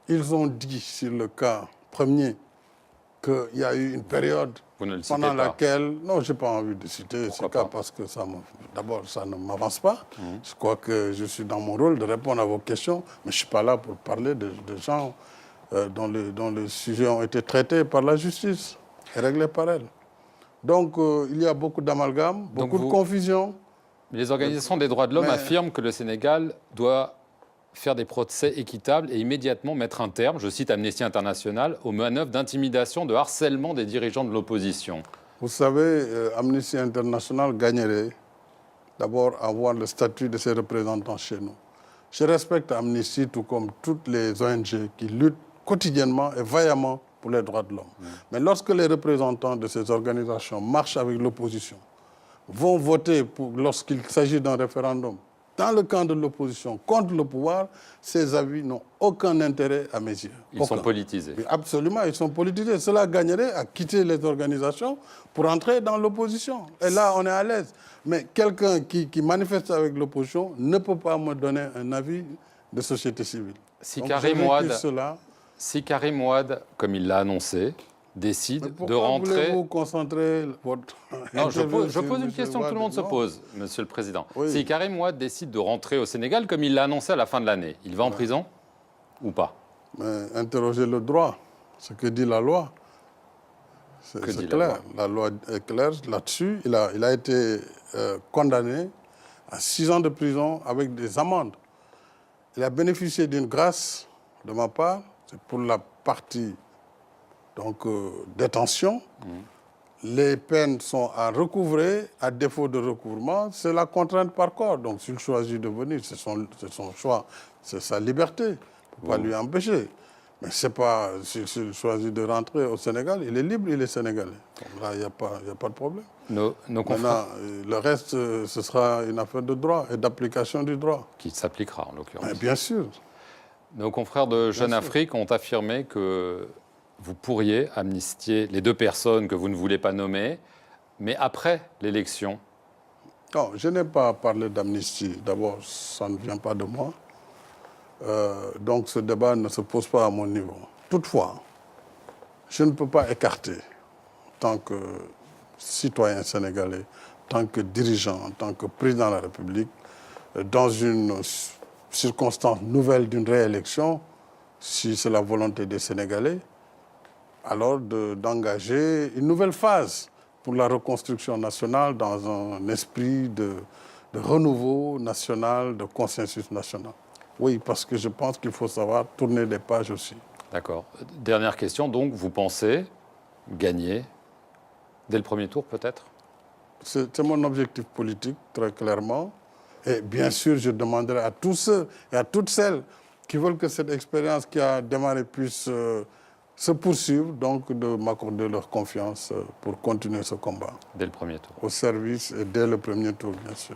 Ils ont dit sur le cas premier qu'il y a eu une période pendant laquelle... Non, je n'ai pas envie de citer ce cas parce que d'abord, ça ne m'avance pas. Je crois que je suis dans mon rôle de répondre à vos questions, mais je ne suis pas là pour parler de gens dont les sujets ont été traités par la justice et réglés par elle. Donc, il y a beaucoup d'amalgames, beaucoup de confusion. Les organisations des droits de l'homme affirment que le Sénégal doit faire des procès équitables et immédiatement mettre un terme, je cite Amnesty International, aux manœuvres d'intimidation, de harcèlement des dirigeants de l'opposition. Vous savez, Amnesty International gagnerait d'abord à avoir le statut de ses représentants chez nous. Je respecte Amnesty tout comme toutes les ONG qui luttent quotidiennement et vaillamment pour les droits de l'homme. Mais lorsque les représentants de ces organisations marchent avec l'opposition, vont voter lorsqu'il s'agit d'un référendum, dans le camp de l'opposition, contre le pouvoir, ces avis n'ont aucun intérêt à mes yeux. Ils sont politisés. Mais absolument, ils sont politisés. Cela gagnerait à quitter les organisations pour entrer dans l'opposition. Et là, on est à l'aise. Mais quelqu'un qui manifeste avec l'opposition ne peut pas me donner un avis de société civile. Si Karim Wade, comme il l'a annoncé, décide de rentrer... Voulez-vous concentrer votre... Non, je pose une question que tout le monde se pose, Monsieur le Président. Oui. Si Karim Wade décide de rentrer au Sénégal, comme il l'a annoncé à la fin de l'année, il va en prison ou pas? Mais interrogez le droit, ce que dit la loi. C'est clair, la loi est claire là-dessus. Il a été condamné à 6 ans de prison avec des amendes. Il a bénéficié d'une grâce de ma part, c'est pour la partie... Donc, détention, les peines sont à recouvrer. À défaut de recouvrement, c'est la contrainte par corps. Donc, s'il choisit de venir, c'est son choix, c'est sa liberté. On ne peut pas lui empêcher. Mais c'est pas, s'il choisit de rentrer au Sénégal, il est libre, il est sénégalais. Donc là, il n'y a pas de problème. Maintenant, le reste, ce sera une affaire de droit et d'application du droit. Qui s'appliquera, en l'occurrence. Bien sûr. Nos confrères de Jeune Afrique ont affirmé que vous pourriez amnistier les 2 personnes que vous ne voulez pas nommer, mais après l'élection. Non, je n'ai pas parlé d'amnistie. D'abord, ça ne vient pas de moi. Donc ce débat ne se pose pas à mon niveau. Toutefois, je ne peux pas écarter, en tant que citoyen sénégalais, en tant que dirigeant, en tant que président de la République, dans une circonstance nouvelle d'une réélection, si c'est la volonté des Sénégalais, alors d'engager une nouvelle phase pour la reconstruction nationale dans un esprit de renouveau national, de consensus national. Oui, parce que je pense qu'il faut savoir tourner des pages aussi. D'accord. Dernière question, donc, vous pensez gagner dès le premier tour, peut-être? C'est mon objectif politique, très clairement. Et bien sûr, je demanderai à tous ceux et à toutes celles qui veulent que cette expérience qui a démarré puisse se poursuivre, donc de m'accorder leur confiance pour continuer ce combat. Dès le premier tour. Au service et dès le premier tour, bien sûr.